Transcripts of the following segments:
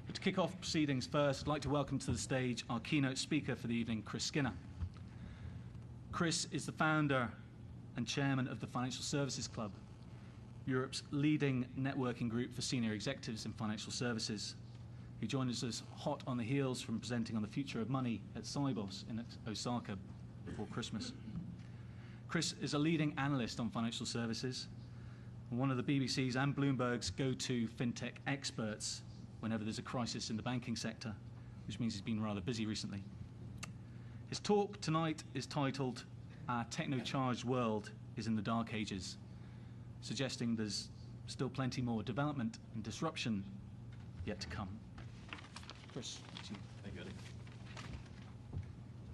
But to kick off proceedings first, I'd like to welcome to the stage our keynote speaker for the evening, Chris Skinner. Chris is the founder and chairman of the Financial Services Club, Europe's leading networking group for senior executives in financial services. He joins us hot on the heels from presenting on the future of money at Sibos in Osaka before Christmas. Chris is a leading analyst on financial services and one of the BBC's and Bloomberg's go-to fintech experts whenever there's a crisis in the banking sector, which means he's been rather busy recently. His talk tonight is titled "Our Techno-Charged World is in the Dark Ages," suggesting there's still plenty more development and disruption yet to come. Chris, to you. Thank you, Eddie.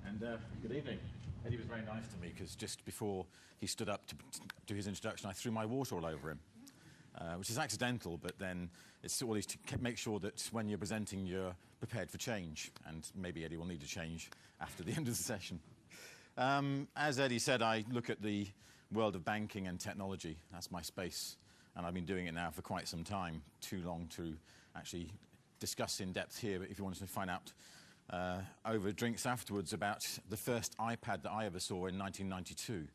And good evening. Eddie was very nice to me because just before he stood up to do his introduction, I threw my water all over him, which is accidental, but then it's always to make sure that when you're presenting, you're prepared for change, and maybe Eddie will need to change after the end of the session. As Eddie said, I look at the world of banking and technology. That's my space, and I've been doing it now for quite some time, too long to actually discuss in depth here, but if you wanted to find out over drinks afterwards about the first iPad that I ever saw in 1992,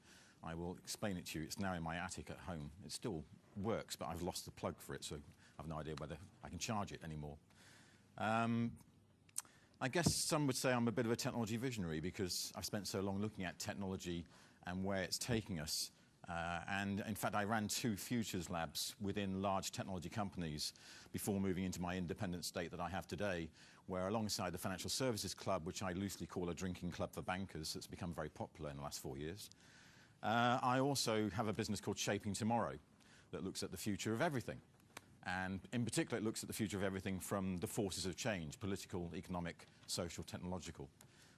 I will explain it to you. It's now in my attic at home. It still works, but I've lost the plug for it, so I have no idea whether I can charge it anymore. I guess some would say I'm a bit of a technology visionary because I've spent so long looking at technology and where it's taking us. And in fact, I ran 2 futures labs within large technology companies before moving into my independent state that I have today, where alongside the Financial Services Club, which I loosely call a drinking club for bankers that's become very popular in the last 4 years, I also have a business called Shaping Tomorrow that looks at the future of everything. And in particular, it looks at the future of everything from the forces of change: political, economic, social, technological.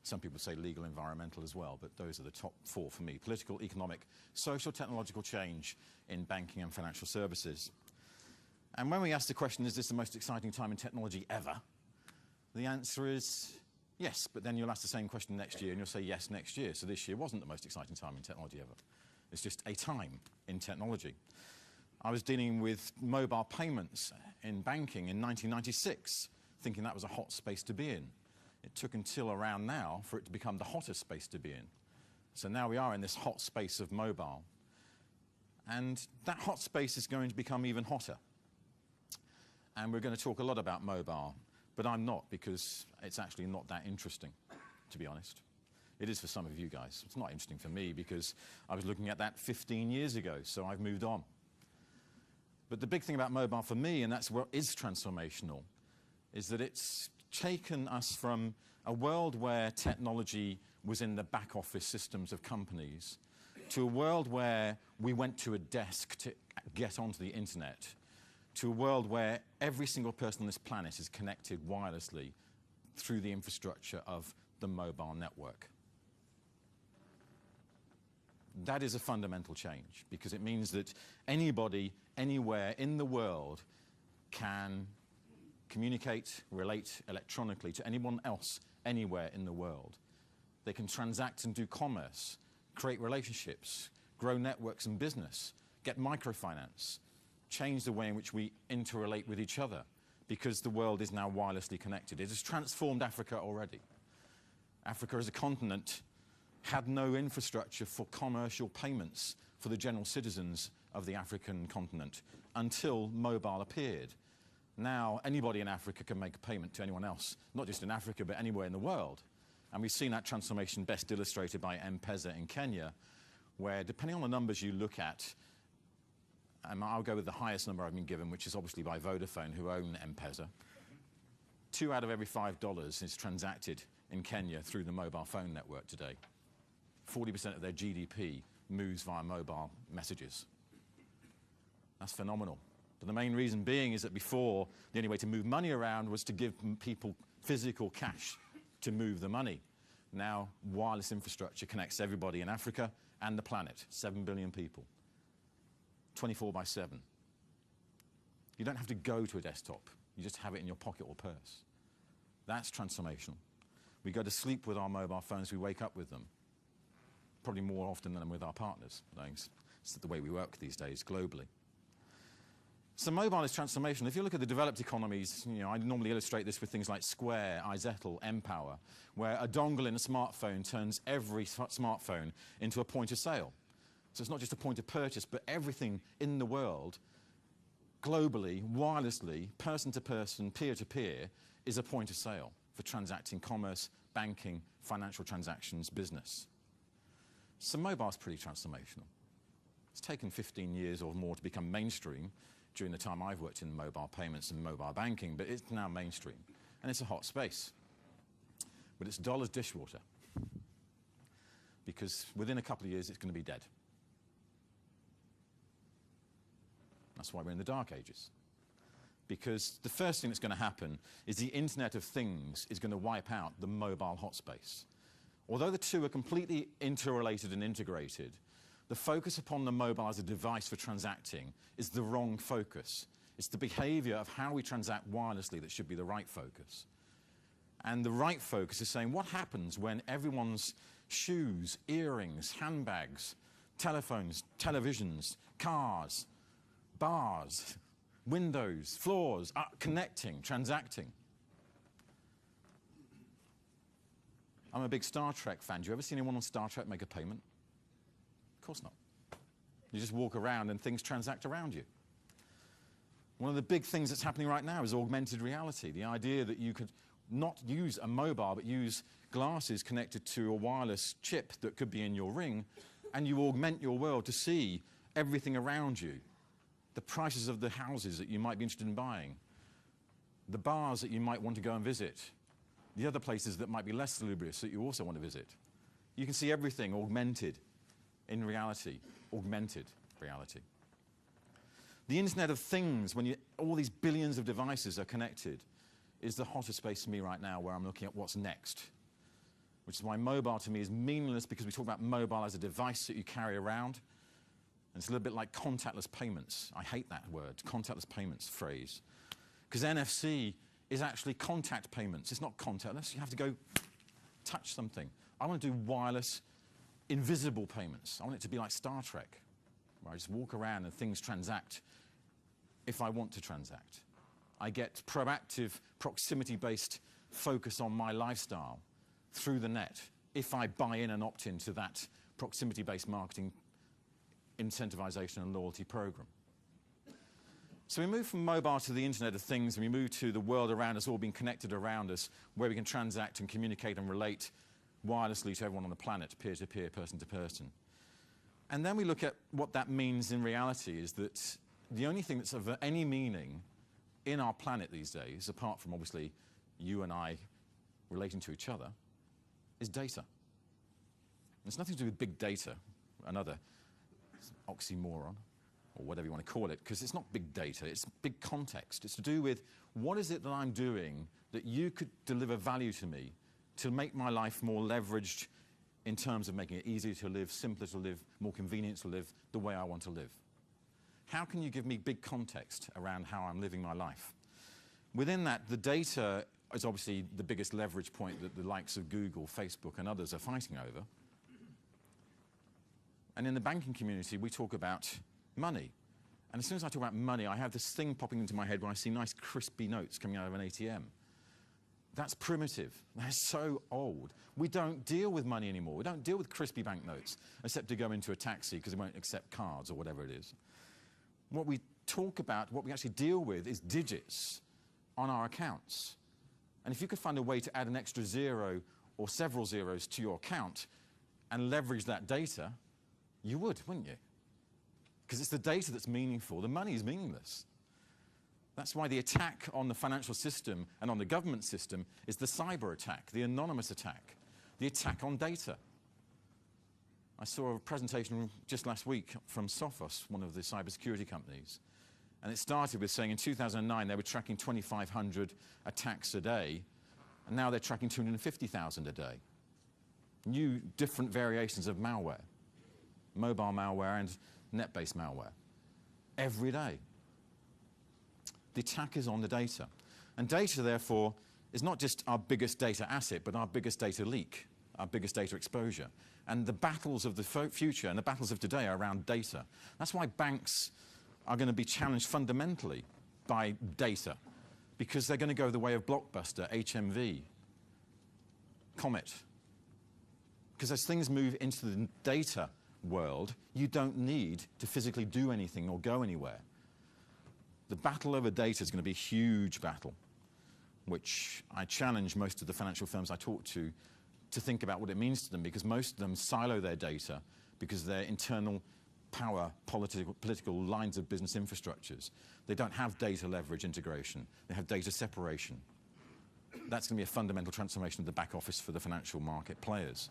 Some people say legal, environmental as well, but those are the top 4 for me: political, economic, social, technological change in banking and financial services. And when we ask the question, is this the most exciting time in technology ever? The answer is yes, but then you'll ask the same question next year and you'll say yes next year. So this year wasn't the most exciting time in technology ever. It's just a time in technology. I was dealing with mobile payments in banking in 1996, thinking that was a hot space to be in. It took until around now for it to become the hottest space to be in. So now we are in this hot space of mobile. And that hot space is going to become even hotter. And we're going to talk a lot about mobile, but I'm not, because it's actually not that interesting, to be honest. It is for some of you guys. It's not interesting for me because I was looking at that 15 years ago, so I've moved on. But the big thing about mobile for me, and that's what is transformational, is that it's taken us from a world where technology was in the back office systems of companies to a world where we went to a desk to get onto the internet, to a world where every single person on this planet is connected wirelessly through the infrastructure of the mobile network. That is a fundamental change because it means that anybody, anywhere in the world can communicate, relate electronically to anyone else anywhere in the world. They can transact and do commerce, create relationships, grow networks and business, get microfinance, change the way in which we interrelate with each other because the world is now wirelessly connected. It has transformed Africa already. Africa as a continent had no infrastructure for commercial payments for the general citizens of the African continent until mobile appeared. Now, anybody in Africa can make a payment to anyone else, not just in Africa, but anywhere in the world. And we've seen that transformation best illustrated by M-Pesa in Kenya, where, depending on the numbers you look at, and I'll go with the highest number I've been given, which is obviously by Vodafone, who own M-Pesa, 2 out of every $5 is transacted in Kenya through the mobile phone network today. 40% of their GDP moves via mobile messages. That's phenomenal. But the main reason being is that before, the only way to move money around was to give people physical cash to move the money. Now, wireless infrastructure connects everybody in Africa and the planet, 7 billion people, 24/7. You don't have to go to a desktop. You just have it in your pocket or purse. That's transformational. We go to sleep with our mobile phones, we wake up with them. Probably more often than with our partners. It's the way we work these days globally. So mobile is transformational. If you look at the developed economies, I normally illustrate this with things like Square, iZettle, Empower, where a dongle in a smartphone turns every smartphone into a point of sale. So it's not just a point of purchase, but everything in the world, globally, wirelessly, person to person, peer to peer, is a point of sale for transacting commerce, banking, financial transactions, business. So mobile's pretty transformational. It's taken 15 years or more to become mainstream during the time I've worked in mobile payments and mobile banking, but it's now mainstream. And it's a hot space. But it's dollars dishwater. Because within a couple of years, it's going to be dead. That's why we're in the dark ages. Because the first thing that's going to happen is the Internet of Things is going to wipe out the mobile hot space. Although the two are completely interrelated and integrated, the focus upon the mobile as a device for transacting is the wrong focus. It's the behavior of how we transact wirelessly that should be the right focus. And the right focus is saying, what happens when everyone's shoes, earrings, handbags, telephones, televisions, cars, bars, windows, floors are connecting, transacting? I'm a big Star Trek fan. Do you ever see anyone on Star Trek make a payment? Of course not. You just walk around and things transact around you. One of the big things that's happening right now is augmented reality. The idea that you could not use a mobile, but use glasses connected to a wireless chip that could be in your ring, and you augment your world to see everything around you. The prices of the houses that you might be interested in buying, the bars that you might want to go and visit, the other places that might be less salubrious that you also want to visit. You can see everything augmented in reality, augmented reality. The Internet of Things, when all these billions of devices are connected, is the hottest space for me right now, where I'm looking at what's next. Which is why mobile to me is meaningless, because we talk about mobile as a device that you carry around. And it's a little bit like contactless payments. I hate that word, contactless payments phrase. Because NFC is actually contact payments. It's not contactless. You have to go touch something. I want to do wireless, invisible payments. I want it to be like Star Trek, where I just walk around and things transact if I want to transact. I get proactive, proximity-based focus on my lifestyle through the net if I buy in and opt into that proximity-based marketing incentivization and loyalty program. So we move from mobile to the Internet of Things, and we move to the world around us all being connected around us, where we can transact and communicate and relate wirelessly to everyone on the planet, peer-to-peer, person-to-person. And then we look at what that means in reality is that the only thing that's of any meaning in our planet these days, apart from obviously you and I relating to each other, is data. It's nothing to do with big data, another oxymoron, or whatever you want to call it, because it's not big data, it's big context. It's to do with what is it that I'm doing that you could deliver value to me to make my life more leveraged in terms of making it easier to live, simpler to live, more convenient to live, the way I want to live. How can you give me big context around how I'm living my life? Within that, the data is obviously the biggest leverage point that the likes of Google, Facebook, and others are fighting over. And in the banking community, we talk about money. And as soon as I talk about money, I have this thing popping into my head where I see nice crispy notes coming out of an ATM. That's primitive. That's so old. We don't deal with money anymore. We don't deal with crispy banknotes, except to go into a taxi because they won't accept cards or whatever it is. What we talk about, what we actually deal with, is digits on our accounts. And if you could find a way to add an extra zero or several zeros to your account and leverage that data, you would, wouldn't you? Because it's the data that's meaningful. The money is meaningless. That's why the attack on the financial system and on the government system is the cyber attack, the anonymous attack, the attack on data. I saw a presentation just last week from Sophos, one of the cybersecurity companies. And it started with saying in 2009 they were tracking 2,500 attacks a day, and now they're tracking 250,000 a day. New, different variations of malware, mobile malware and net-based malware, every day. The attack is on the data. And data, therefore, is not just our biggest data asset, but our biggest data leak, our biggest data exposure. And the battles of the future and the battles of today are around data. That's why banks are going to be challenged fundamentally by data, because they're going to go the way of Blockbuster, HMV, Comet. Because as things move into the data world, you don't need to physically do anything or go anywhere. The battle over data is going to be a huge battle, which I challenge most of the financial firms I talk to think about what it means to them, because most of them silo their data because their internal power, political lines of business infrastructures. They don't have data leverage integration. They have data separation. That's going to be a fundamental transformation of the back office for the financial market players.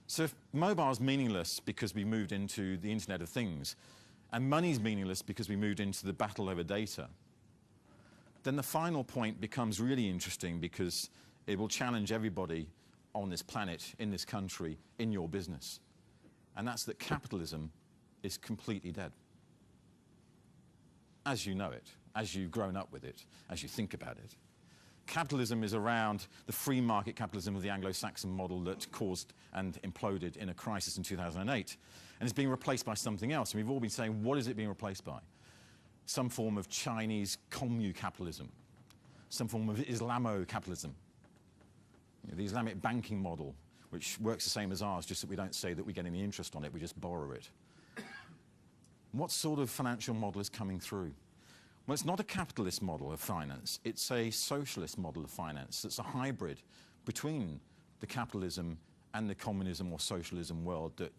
So if mobile is meaningless because we moved into the Internet of Things, and money is meaningless because we moved into the battle over data, then the final point becomes really interesting, because it will challenge everybody on this planet, in this country, in your business. And that's that capitalism is completely dead. As you know it, as you've grown up with it, as you think about it. Capitalism is around the free market capitalism of the Anglo-Saxon model that caused and imploded in a crisis in 2008. And it's being replaced by something else. And we've all been saying, what is it being replaced by? Some form of Chinese commu capitalism, some form of Islamo-capitalism. You know, the Islamic banking model, which works the same as ours, just that we don't say that we get any interest on it, we just borrow it. What sort of financial model is coming through? Well, it's not a capitalist model of finance, it's a socialist model of finance that's a hybrid between the capitalism and the communism or socialism world that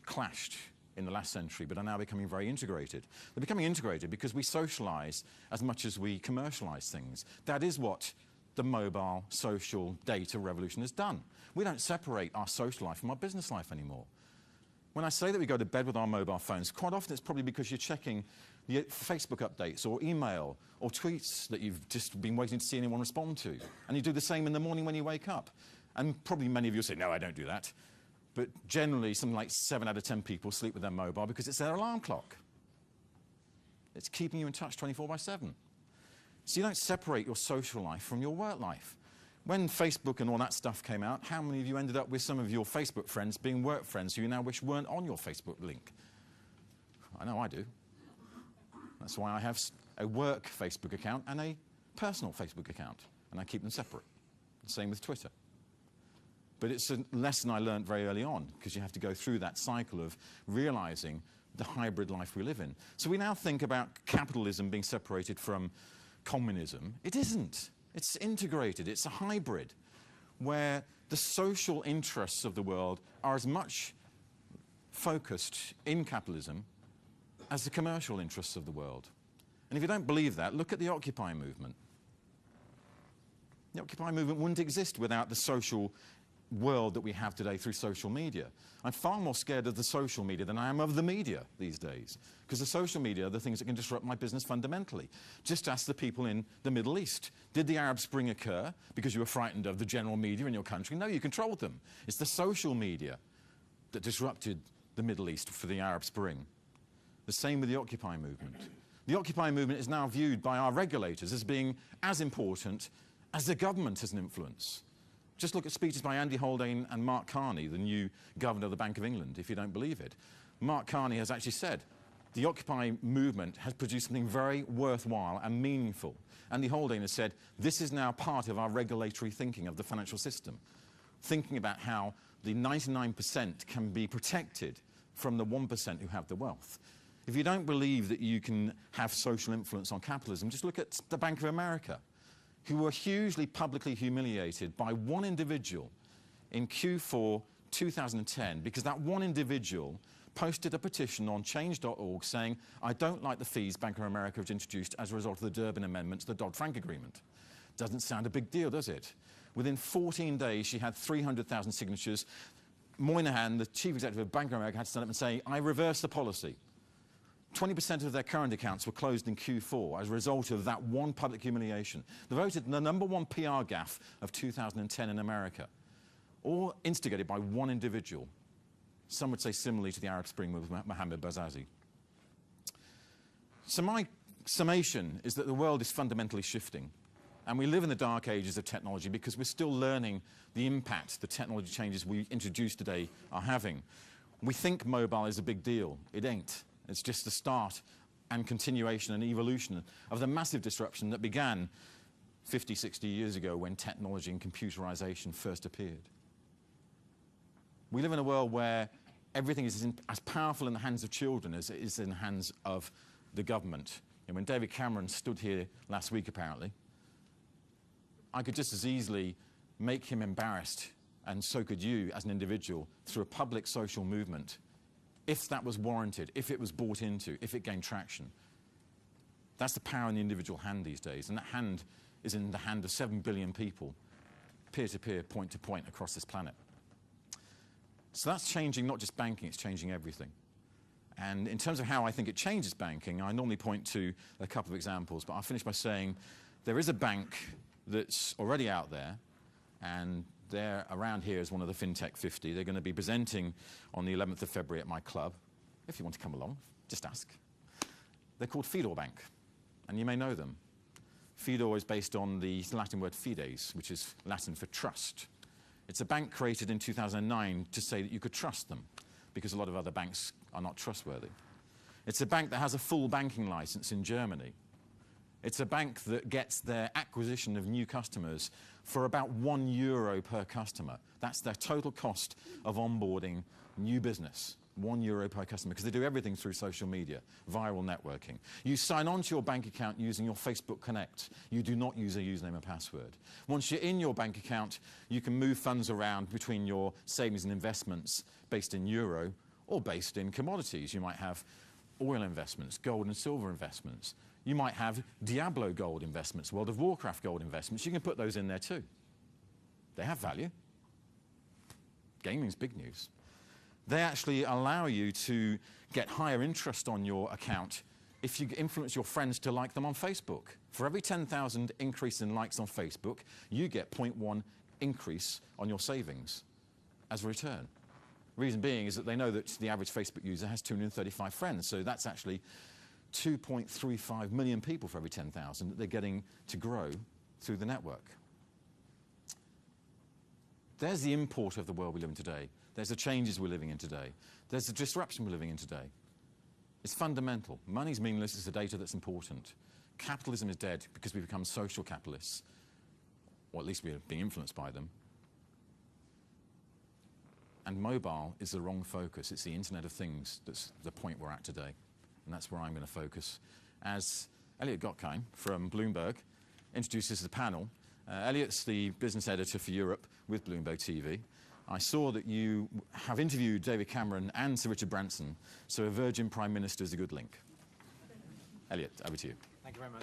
clashed in the last century, but are now becoming very integrated. They're becoming integrated because we socialize as much as we commercialize things. That is what the mobile, social, data revolution has done. We don't separate our social life from our business life anymore. When I say that we go to bed with our mobile phones, quite often it's probably because you're checking the Facebook updates or email or tweets that you've just been waiting to see anyone respond to. And you do the same in the morning when you wake up. And probably many of you say, no, I don't do that. But generally, something like 7 out of 10 people sleep with their mobile because it's their alarm clock. It's keeping you in touch 24/7. So you don't separate your social life from your work life. When Facebook and all that stuff came out, how many of you ended up with some of your Facebook friends being work friends who you now wish weren't on your Facebook link? I know I do. That's why I have a work Facebook account and a personal Facebook account, and I keep them separate. The same with Twitter. But it's a lesson I learned very early on, because you have to go through that cycle of realizing the hybrid life we live in. So we now think about capitalism being separated from communism. It isn't. It's integrated. It's a hybrid where the social interests of the world are as much focused in capitalism as the commercial interests of the world. And if you don't believe that, look at the Occupy movement. The Occupy movement wouldn't exist without the social world that we have today through social media. I'm far more scared of the social media than I am of the media these days, because the social media are the things that can disrupt my business fundamentally. Just ask the people in the Middle East. Did the Arab Spring occur because you were frightened of the general media in your country? No, you controlled them. It's the social media that disrupted the Middle East for the Arab Spring. The same with the Occupy movement. The Occupy movement is now viewed by our regulators as being as important as the government has an influence. Just look at speeches by Andy Haldane and Mark Carney, the new governor of the Bank of England, if you don't believe it. Mark Carney has actually said the Occupy movement has produced something very worthwhile and meaningful. Andy Haldane has said this is now part of our regulatory thinking of the financial system, thinking about how the 99% can be protected from the 1% who have the wealth. If you don't believe that you can have social influence on capitalism, just look at the Bank of America, who were hugely publicly humiliated by one individual in Q4 2010, because that one individual posted a petition on change.org saying, I don't like the fees Bank of America has introduced as a result of the Durbin Amendment to the Dodd-Frank Agreement. Doesn't sound a big deal, does it? Within 14 days, she had 300,000 signatures. Moynihan, the chief executive of Bank of America, had to stand up and say, I reverse the policy. 20% of their current accounts were closed in Q4 as a result of that one public humiliation. They voted the #1 PR gaffe of 2010 in America, all instigated by one individual. Some would say similarly to the Arab Spring with Mohammed Bouazizi. So my summation is that the world is fundamentally shifting, and we live in the dark ages of technology because we're still learning the impact the technology changes we introduce today are having. We think mobile is a big deal. It ain't. It's just the start and continuation and evolution of the massive disruption that began 50, 60 years ago when technology and computerization first appeared. We live in a world where everything is as powerful in the hands of children as it is in the hands of the government. And when David Cameron stood here last week, apparently, I could just as easily make him embarrassed, and so could you as an individual, through a public social movement, if that was warranted, if it was bought into, if it gained traction. That's the power in the individual hand these days, and that hand is in the hand of 7 billion people, peer-to-peer, point-to-point across this planet. So that's changing not just banking, it's changing everything. And in terms of how I think it changes banking, I normally point to a couple of examples, but I'll finish by saying there is a bank that's already out there, and they're around here as one of the FinTech 50. They're going to be presenting on the 11th of February at my club. If you want to come along, just ask. They're called Fidor Bank, and you may know them. Fidor is based on the Latin word fides, which is Latin for trust. It's a bank created in 2009 to say that you could trust them, because a lot of other banks are not trustworthy. It's a bank that has a full banking license in Germany. It's a bank that gets their acquisition of new customers for about €1 per customer. That's their total cost of onboarding new business. €1 per customer, because they do everything through social media, viral networking. You sign on to your bank account using your Facebook Connect. You do not use a username and password. Once you're in your bank account, you can move funds around between your savings and investments based in euro or based in commodities. You might have oil investments, gold and silver investments. You might have Diablo gold investments, World of Warcraft gold investments. You can put those in there too. They have value. Gaming's big news. They actually allow you to get higher interest on your account if you influence your friends to like them on Facebook. For every 10,000 increase in likes on Facebook, you get 0.1 increase on your savings as a return. Reason being is that they know that the average Facebook user has 235 friends, so that's actually 2.35 million people for every 10,000 that they're getting to grow through the network. There's the import of the world we live in today. There's the changes we're living in today. There's the disruption we're living in today. It's fundamental. Money's meaningless, it's the data that's important. Capitalism is dead because we've become social capitalists, or at least we're being influenced by them. And mobile is the wrong focus. It's the Internet of Things that's the point we're at today. And that's where I'm going to focus. As Elliot Gottkind from Bloomberg introduces the panel, Elliot's the business editor for Europe with Bloomberg TV. I saw that you have interviewed David Cameron and Sir Richard Branson, so a Virgin Prime Minister is a good link. Elliot, over to you. Thank you very much.